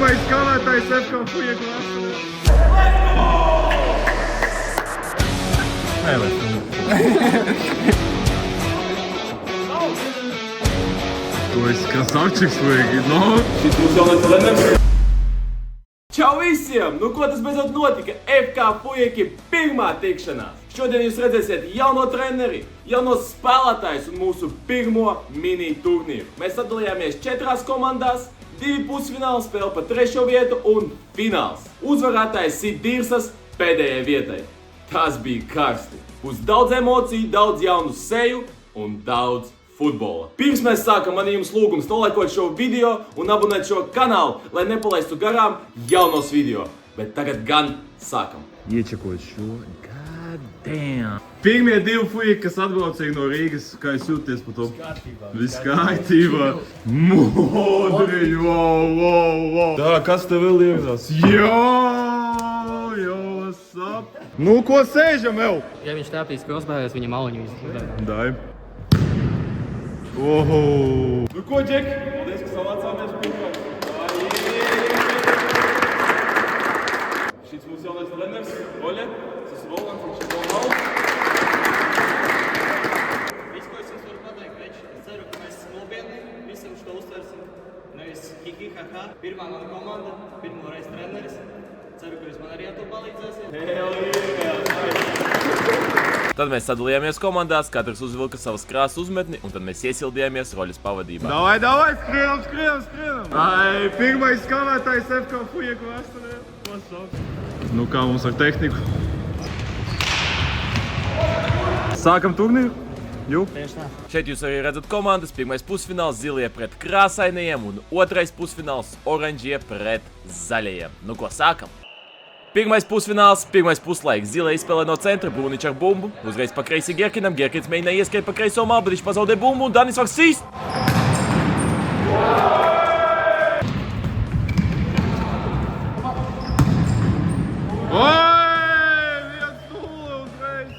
Pirmais kavētājs FK Fujek vasarā. Tu esi krasavčiks, Fujek, no? Šis mums jaunais treneris. Čau visiem! Nu ko tas beidzot notika? FK Fujeki pirmā tikšanās. Šodien jūs redzēsiet jauno treneri, jaunos spēlētājus un mūsu pirmo mini turnīru. Mēs sadalījāmies 4 komandās, 2 pusfināli spēle par 3. vietu un fināls. Uzvarētājs sit dirsas pēdējai vietai. Tas bija karsti. Būs daudz emociju, daudz jaunu seju un daudz futbola. Pirms mēs sākam, man jums lūgums nolaikot šo video un abonēt šo kanālu, lai nepalaistu garām jaunos video. Bet tagad gan sākam. Iečakot šo. God damn. Pirmie 2 Fujeki, kas atbraucīja no Rīgas, kā jūs jūties par to? Viss kārtībā. Modri, wow. Tā, kas tev vēl ievedās? What's up? Nu, ko sēžam, jau? Ja viņš tāpīs krosbājās, viņa maliņu izdarīja. Dai. Oho. Nu ko, Džek? Paldies, ka savācāmies pirmā. Šis mūsu jaunais treneris, Oļa. Tas ir Rolands, viņš ir Rolands. Viss, ko es jums varu pateikt, več, es ceru, ka mēs nopietni visam šo uztversim. Nevis hiki, haha. Pirmā mana komanda, pirmo reizi treneris. Ceru, ka jūs man arī ar to palīdzēsiet. Hell yeah! Tad mēs sadalījāmies komandās, katrs uzvilka savas krāsas uzmetni, un tad mēs iesildījāmies Roļas pavadībā. Davai, skrienam! Ai, pirmais kavētājs FK Fujek vasarā. What's up? Nu kā mums ar tehniku? Sākam turnīru? Jū? Šeit jūs arī redzat komandas, pirmais pusfināls zilie pret krāsainajiem un otrais pusfināls oranžie pret zaļajiem. Nu ko, sākam? Pirmais pusfināls, pirmais puslaiks. Zilē izspēlē no centra, Brūniņš ar bumbu. Uzreiz pa kreisi Gerkinam, Gerkins mēģināja ieskriet pa kreiso malu, bet viņš pazaudē bumbu un Danis var sīst.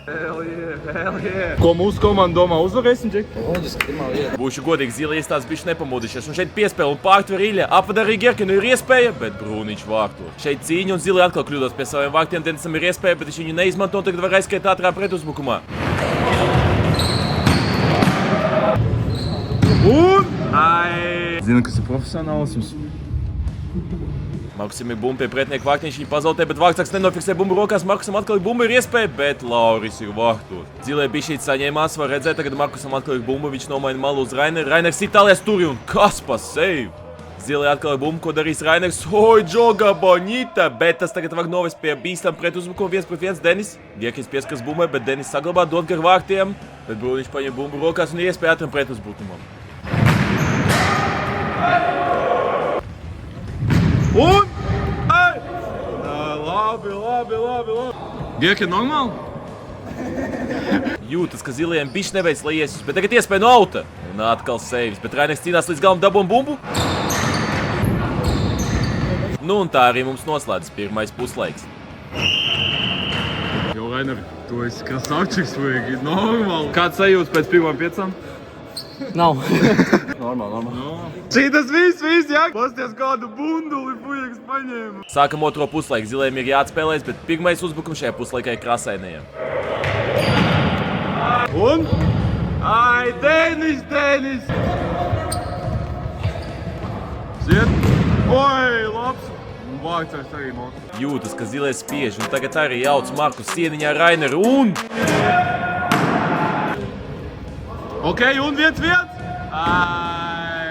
Hell yeah! Ko mūsu komanda domā, uzvarēsim, Džek? Būšu godīgi, Zilē iestādes bišķi nepamodušies, un šeit piespēle un pārtver Ilja. Apvada arī Gerkinu ir iespēja, bet Brūniņš vārto. Šeit cīņa un Zilē atkal kļūdos pie saviem vārtiem, Denisam ir iespēja, bet viņš viņu neizmanto un tagad var aizskriet ātrā pretuzbrukumā. Zinu, kas ir profesionālisms. Markusam ir bumba pie pretinieku vārtiņš, viņi pazaudē, bet vārtsaks nenofiksē bumbu rokās. Markusam atkal ir bumba, ir iespēja, bet Lauris ir vārtos. Zilē bišķīt saņēmās, var redzēt, tagad Markusam atkal ir bumba, viņš nomaina malu uz Raineru. Rainers sit tālies turi un kas pa save? Zilē atkal ir bumba, ko darīs Rainers. Oi, Džoga Bonita, bet tas tagad var novest pie bīstam pret uzbrukumu 1-1 Denis. Gerkins pieskars bumbai, bet Denis saglabā dot gar vārtiem, bet Brūniņš paņem bumbu rokās un iespēja ātram pret uzbrukumam. Un! Labi. Gerkin normāli? Jūtas, ka zilajiem bišķi neveic, lai iesus, bet tagad iespēja no auta. Un atkal saves, bet Rainers cīnās līdz galam dabon bumbu. Nu un tā arī mums noslēdzas pirmais puslaiks. Jo, Rainer, tu esi krasavčiks, Fujek, normāli. Kāds sajūtas pēc pirmām 5? Nav. Šitas viss, jā? Pasties kādu bunduli Fujeks paņēma. Sākam otro puslaiku, zilajiem ir jāatspēlēs, bet pirmais uzbrukums šajā puslaikā ir krāsainajiem. Un? Ai, Denis! Ziet? Oi, labs! Un vārtsais arī mūsu. Jūtas, ka zilais spiež, un tagad arī jauc Markus sieniņā Raineru un... Ok, un 1-1!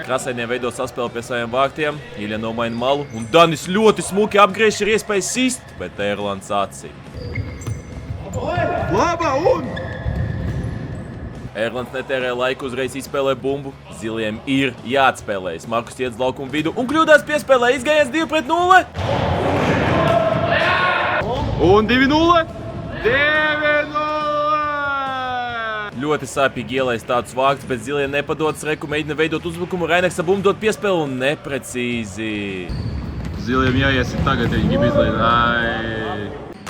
Krāsainiem veido saspēli pie saviem vārtiem, Ilja nomaina malu, un Danis ļoti smuki apgriež ir iespēja sist, bet Erlands atsīt. Labā, un! Erlands netērē laiku, uzreiz izspēlē bumbu, ziliem ir jāatspēlējas. Markus iedz laukumu vidu un kļūdās piespēlē, izgājies 2-0! Un 2-0! 2-0! Ļoti sāpīgi ielaist tādus vārtus, bet zilie nepadodas, Reku mēģina veidot uzbrukumu, Rainers ar bumbu dot piespēli un neprecīzi. Ziliem jāiesit tagad, ja viņi grib izlaid.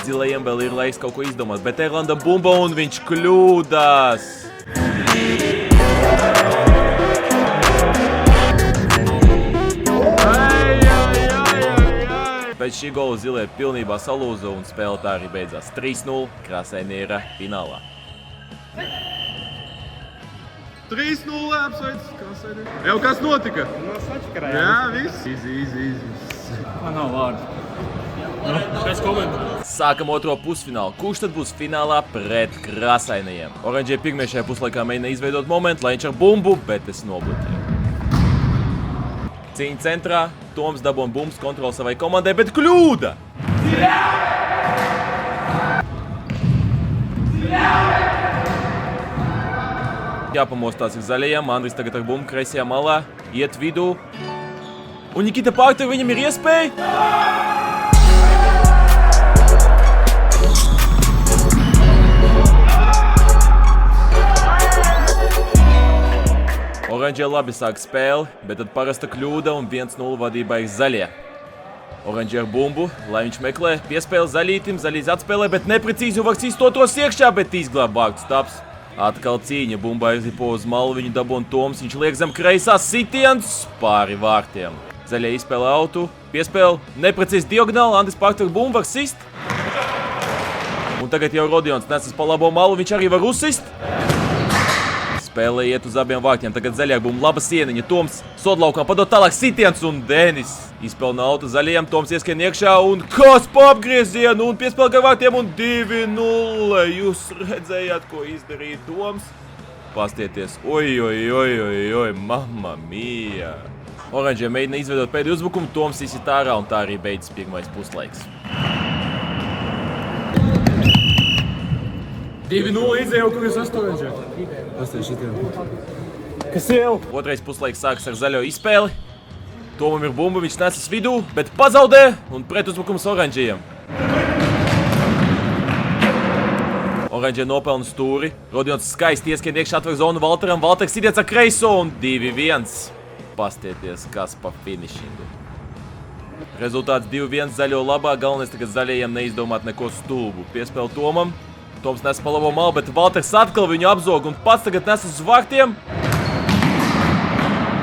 Zilajiem vēl ir laiks kaut ko izdomāt, bet Erlandam bumba un viņš kļūdās. pēc šī gola zilie pilnībā salūza un spēle tā arī beidzās 3-0 Krasainieira finālā. 3-0 apsveic, kas ir? Jau kas notika? No sačakarājām. Jā, viss. Easy. Man nav vārdu. Pēc komentāru. Sākam otro pusfinālu. Kurš tad būs finālā pret Krasainajiem? Oranžie pirmie šajā puslaikā mēģina izveidot momentu, lai viņš ar bumbu, bet es nobloķēju. Cīņa centrā. Toms dabūna bumbas kontroli savai komandai, bet kļūda! Jāpamostās ir zaļajam, Andris tagad ar bumbu kreisajā malā, iet vidū. Un Nikita pārtur, viņam ir iespēja. Oranžie labi sāk spēli, bet tad parasta kļūda un 1-0 vadībā ir zaļie. Oranžie ar bumbu, lai viņš meklē, piespēle zaļītim, zaļīs atspēlē, bet neprecīzi vārds iztotos iekšā, bet izglāb vārds taps. Atkal cīņa, bumba aizripo uz malu, viņu dabūna Toms, viņš liek zem kreisā sitiens pāri vārtiem. Zaļie izspēlē autu, piespēle, neprecīzi diagonāli, Andris pārtur bumbu, var sist. Un tagad jau Rodions nesas pa labo malu, viņš arī var uzsist. Spēle iet uz abiem vārtiem, tagad zaļāk bumba, laba sieniņa, Toms sodlaukām padod tālāk sitiens un Denis. Izspēlna autu zaļajiem, Toms ieskrien iekšā un kas pa apgriezienu un piespēle gar vārtiem un 2-0. Jūs redzējāt, ko izdarīja Toms? Pastieties, oi, mamma mia. Oranžie mēģina izveidot pēdējo uzbrukumu, Toms izsit ārā un tā arī beidzas pirmais puslaiks. 2-0 izēju, kur jūs astoņģē. Kas jau? Otrais puslaiks sākas ar zaļo izspēli. Tomam ir bumba, viņš nesas vidū, bet pazaudē un pret uzbrukums oranžajiem. Oranžie nopelna stūri. Rodions skaisti ieskrien iekšā atver zonu Valteram. Valters sitiens ar kreiso un 2-1. Pastieties, kas pa finišingu. Rezultāts 2-1 zaļo labā. Galvenais tagad zaļajiem neizdomāt neko stulbu. Piespēle Tomam. Toms nes pa labo malu, bet Valters atkal viņu apzog un pats tagad nes uz vārtiem.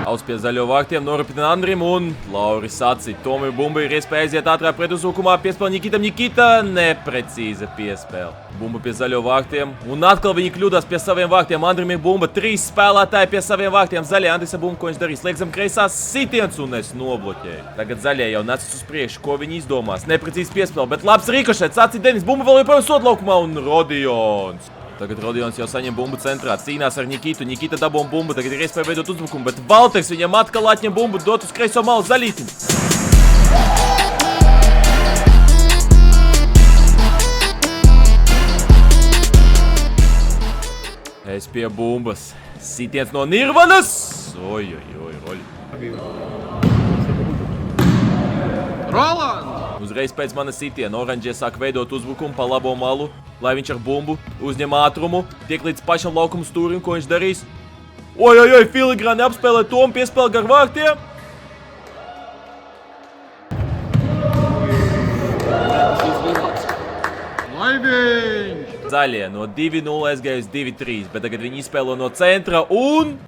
Aus pie zaļo vārtiem, noripina Andrim un Lauris atsit. Tomam ir bumba, ir iespēja aiziet ātrāk pret uzbrukumā. Piespēle Nikitam, Nikita neprecīza piespēle. Bumba pie zaļo vārtiem un atkal viņi kļūdās pie saviem vārtiem. Andrim ir bumba, 3 spēlētāji pie saviem vārtiem. Zaļie Andris ar bumbu, ko viņš darīs? Liek zem kreisās sitiens un es nobloķēju. Tagad zaļie jau necas uz priekšu, ko viņi izdomās. Neprecīzi piespēle, bet labs rikošets. Atsit Denis, bumba vēl joprojām sodlaukumā un Rodions. Tagad Rodions jau saņem bumbu centrā, cīnās ar Nikitu. Nikita dabūna bumbu, tagad ir iespēja veidot uzbrukumu, bet Valters viņam atkal atņem bumbu, dot uz kreiso malu zaļītim. Es pie bumbas. Sitiens no Nirvanas. Oi, roļi. Roland! Uzreiz pēc manas sitiena oranžie sāk veidot uzbrukumu pa labo malu, lai viņš ar bumbu uzņem ātrumu, tiek līdz pašam laukumu stūrim, ko viņš darīs. Oi, filigrāni apspēlē Tomu, piespēle gar vārtiem. Laiviņš! Zaļie no 2-0 aizgāja uz 2-3, bet tagad viņi izspēlo no centra un...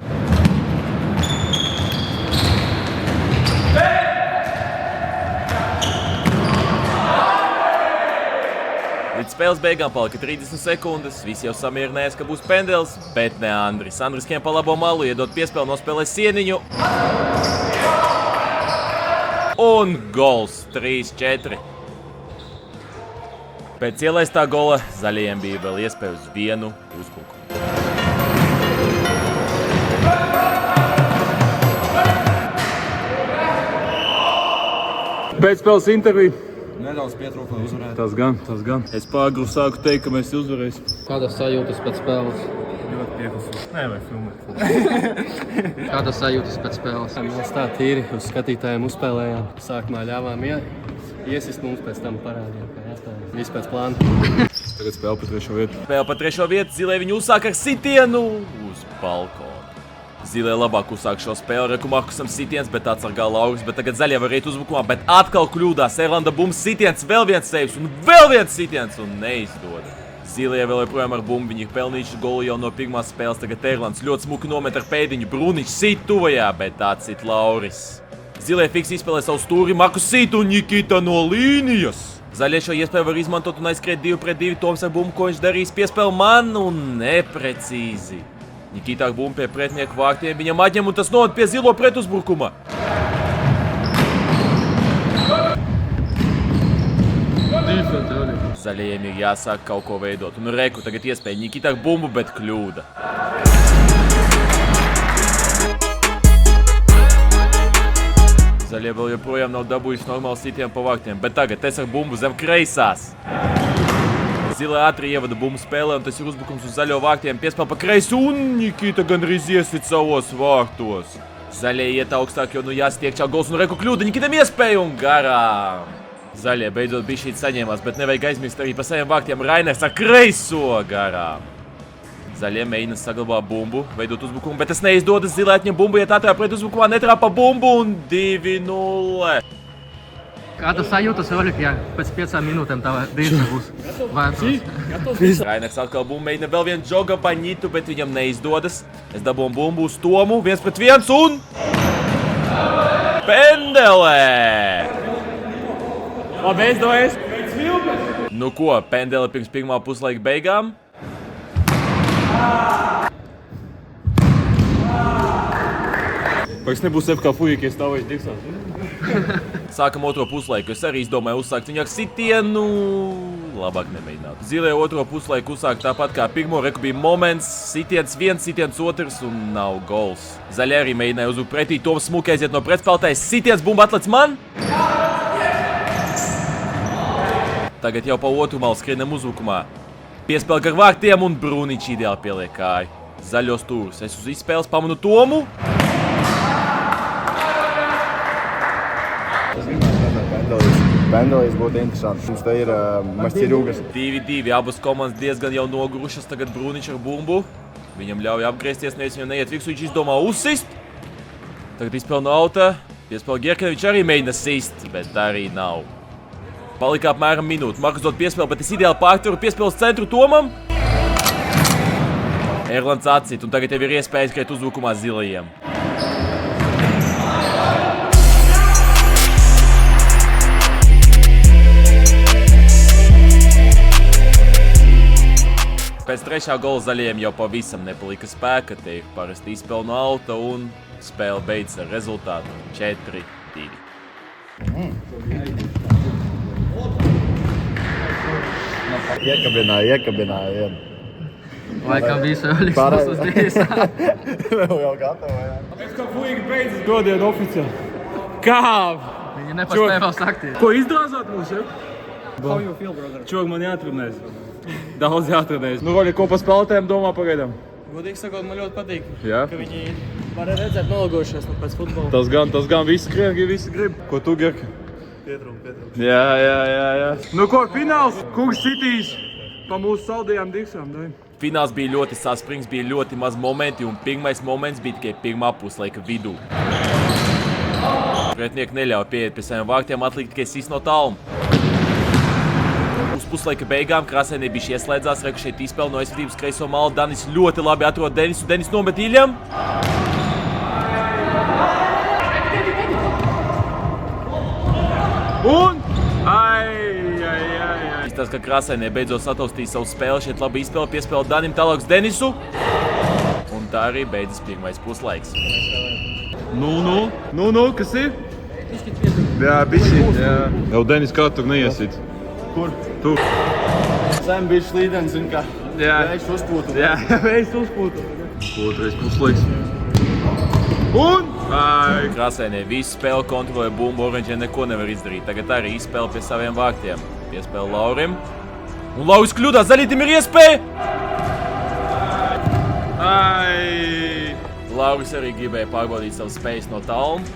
Līdz spēles beigām palika 30 sekundes, visi jau samierinājās, ka būs pendels, bet ne Andris. Andris kiem pa labo malu, iedot piespēli, nospēlē sieniņu. Un gols 3-4. Pēc ielaistā gola zaļajiem bija vēl iespēja uz vienu uzbrukumu. Pēcspēles interviju. Nedaudz pietrūka, lai uzvarētu. Tas gan. Es pārgru sāku teikt, ka mēs uzvarēsim. Kādas sajūtas pēc spēles? Ļoti pieklausos. Nē, vai filmēt. Kādas sajūtas pēc spēles? Mēs tā tīri uz skatītājiem uzspēlējām. Sākumā ļāvām iesist, mums pēc tam parādījām, kā jāspēlē. Viss pēc plāna. Tagad spēle pa 3. vietu. Vēl pa 3. vietu zilie viņu uzsāk ar sitienu uz balkonu. Zilie labāk uzsāk šo spēli, reku Markusam sitiens, bet atsargā Lauris, bet tagad zaļie var iet uzbrukumā, bet atkal kļūdās. Erlanda bumbu sitiens, vēl viens saves un vēl viens sitiens un neizdoda. Zilie vēl joprojām ar bumbu, viņi ir pelnījuši golu jau no pirmās spēles, tagad Erlands ļoti smuki nomet ar pēdiņu, Bruniņš sit tuvajā, bet atsit Lauris. Zilie fiksi izspēlē savu stūri, Markus Sīta un Nikita no līnijas. Zaļie šo iespēju var izmantot un aizskriet 2 pret 2. Toms ar bumbu, ko viņš darīs, piespēl man un neprecīzi. Nikita ar bumbu pie pretinieku vārtiem viņam atņem un tas noved pie zilo pretuzbrukuma. Zaļajiem ir jāsāk kaut ko veidot. Un reku tagad iespēja Nikita ar bumbu, bet kļūda. Zaļie vēl joprojām nav dabūjuši normāli sitienu pa vārtiem, bet tagad es ar bumbu zem kreisās. Zilē ātri ievada bumbu spēlē, un tas ir uzbrukums uz zaļo vārtiem. Piespēl pa kreisu, un Nikita gandrīz iesit savos vārtos. Zaļie iet augstāk, jo nu jāsit iekšā gols, un reku kļūda Nikitam iespēja un garām. Zaļie beidzot bišķīt saņēmās, bet nevajag aizmirst arī pa saviem vārtiem Rainers ar kreiso garām. Zaļie mēģina saglabāt bumbu, veidot uzbrukumu, bet tas neizdodas. Zilē atņem bumbu, iet ātrā pret uzbrukumā, netrāpa bumbu un 2-0. Kāda sajūtas, Oļik, ja pēc 5 minūtēm tava dienas būs vērtos? Rainers atkal bumbu mēģina vēl vienu džoga pa Ņitu, bet viņam neizdodas. Es dabūju bumbu uz Tomu, 1 pret 1 un... Pendelē! Labi, es dojies. Nu ko, Pendele pirms pirmā puslaika beigām? Vairs nebūs FK Fujiki, ja stāvēs Diksās. Sākam otro puslaiku. Es arī izdomāju uzsākt viņu ar sitienu. Labāk nemēģināt. Zilie otro puslaiku uzsākt tāpat kā pirmo. Reku bija moments, sitiens viens, sitiens otrs un nav gols. Zaļie arī mēģināja uzbrukt pretī. Toms smuki aiziet no pretspēlētājas. Sitiens bumba atlec man. Tagad jau pa otru malu skrienam uzbrukumā. Piespēl gar vārtiem un Bruničs ideāli pieliek kāju. Zaļos stūrus. Es uz izspēles pamanu Tomu. Pendelīs būtu interesanti. Mums te ir Mašķirūgas. 2-2. Abas komandas diezgan jau nogurušas. Tagad Bruničs ar bumbu. Viņam ļauj apgriezties, nevis viņam neiet viksu. Viņš izdomā uzsist. Tagad izspēl no auta. Piespēl Gierkene. Viņš arī mēģina sist, bet arī nav. Palika apmēram minūte. Markus dod piespēli, bet es ideāli pārtveru piespēli uz centru Tomam. Erlands atcīt, un tagad tev ir iespēja skriet uzbrukumā zilajiem. Pēc trešā gola zaļajiem jau pavisam nepalika spēka. Te ir parasti izspēle no auta un spēle beidzas ar rezultātu 4-2. Iekabināja. Laikam visu Oļiks būs uz dienas. Jau gatava, jā. FK Fujiki beidzas godienu oficiāli. Kā? Viņi nepaspēja vēl sakti. Ko izdrāzāt mūs, ja? How you feel, brother? Čovak, man jāatrenēs. Daudz jāatrenēs. Nu, Oļi, ko pa spēlētājiem domā pagaidām? Godīgi sakot, man ļoti patīk, Jā? ka viņi varēja redzēt nolgojušies pēc futbola. Tas gan visi skrien, visi grib. Ko tu, Gerka? Pietrum. Jā. Nu ko, fināls? Kungs sitīs pa mūsu saldajām Diksām, dai? Fināls bija ļoti saspringts, bija ļoti maz momenti, un pirmais moments bija tikai pirmā puslaika vidū. Pretinieki neļauj pieiet pie saviem vārtiem, atliek tikai sist no tāluma. Uz puslaika beigām Krasēnē bišķi ieslēdzās, reku šeit izspēle no aizsardzības kreiso malu. Danis ļoti labi atrod Denisu. Denis nomet Iļam. Un? Tas, ka Krasēnē beidzot sataustīja savu spēli, šeit labi izspēle, piespēle Danim, tālāk uz Denisu. Un tā arī beidzas pirmais puslaiks. Nu, kas ir? Jā, bišķi. Jau Denis kā tur neiesit. Kur? Tur. Zem bišķi slīdens, zin kā. Jā. Vējš uzpūtu. Jā, vējs uzpūta. Otrais puslaiks. Un? Krasēnē visu spēli kontrolē bumbu, Oranžē neko nevar izdarīt. Tagad arī izspēle pie saviem vārtiem. Piespēle Laurim. Un Lauris kļūdās, zaļītim ir iespēja! Lauris arī gribēja pārbaudīt savas spējas no tāluma.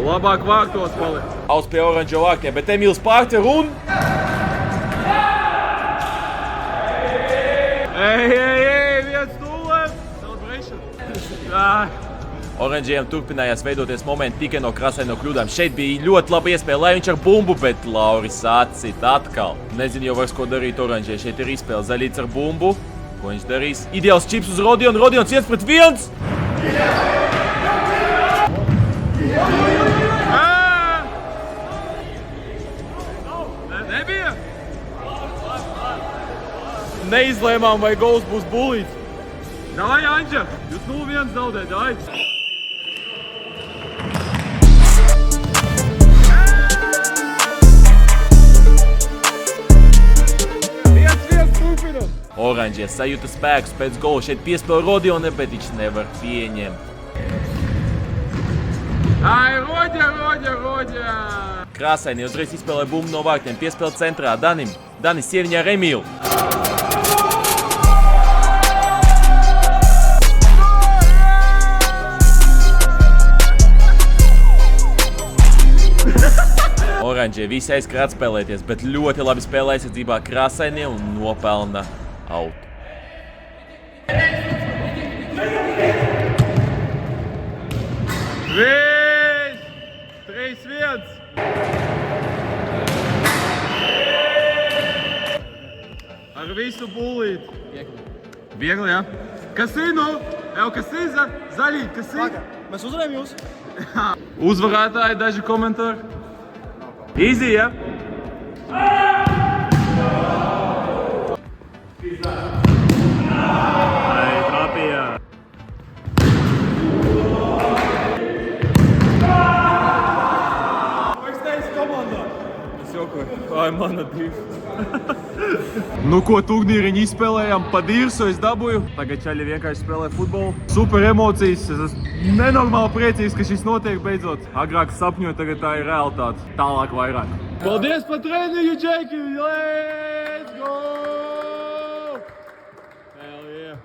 Labāk vārtos palika. Auts pie Oranžo vārtiem, bet Emīls pārtver un... Ej, 1-0! Celebration! Oranžiem turpinājās veidoties momenti tikai no Krasēno kļūdām. Šeit bija ļoti laba iespēja, lai viņš ar bumbu, bet Lauris atcīt atkal. Nezinu jau vairs, ko darīt Oranžē. Šeit ir izspēle Zaļīts ar bumbu. Ko viņš darīs? Ideāls čips uz Rodionu. Rodions 1-1! Nebija? Neizlēmām, vai gols būs bulīts. Davai, Anģa! Jūs 0-1 zaudēt, davai! Oranžie sajūta spēkus pēc gola. Šeit piespēl Rodione, bet viņš nevar pieņemt. Ai, Rodja! Krāsaini uzreiz izspēlē bumbu no vārtiem. Piespēl centrā Danim. Danis ieviņā ar Emīlu. Oranžie visi aizskrāt spēlēties, bet ļoti labi spēlē aizsardzībā Krāsainie un nopelna autu. Vīš! 3-1! Ar visu bulīt. Viegli, jā? Kas ir, nu? Kas ir zaļīt, kas ir? Mēs uzvarējām jūs? Uzvarētāji, daži komentāri. Easy, jā? Ai, trapīja. Ai, mana divi. Nu ko, turnīriņu izspēlējām, pa dīrsu es dabūju. Tagad čaļi vienkārši spēlē futbolu. Super emocijas, es esmu nenormāli priecīgs, ka šis notiek beidzot. Agrāk sapņoju, tagad tā ir realitāte. Tālāk vairāk. Paldies par treniņu, Džeki! Let's go! Hell yeah!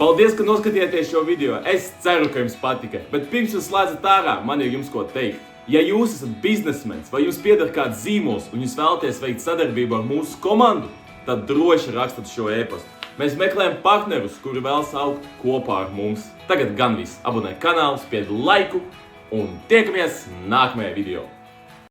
Paldies, ka noskatījāties šo video. Es ceru, ka jums patika. Bet pirms jūs slēdzat ārā, man ir jums ko teikt. Ja jūs esat biznesmens vai jums pieder kāds zīmols un jūs vēlaties veikt sadarbību ar mūsu komandu, tad droši rakstat šo e-pastu. Mēs meklējam partnerus, kuri vēlas augt kopā ar mums. Tagad gan viss. Abonē kanālu, spied laiku un tiekamies nākamajā video.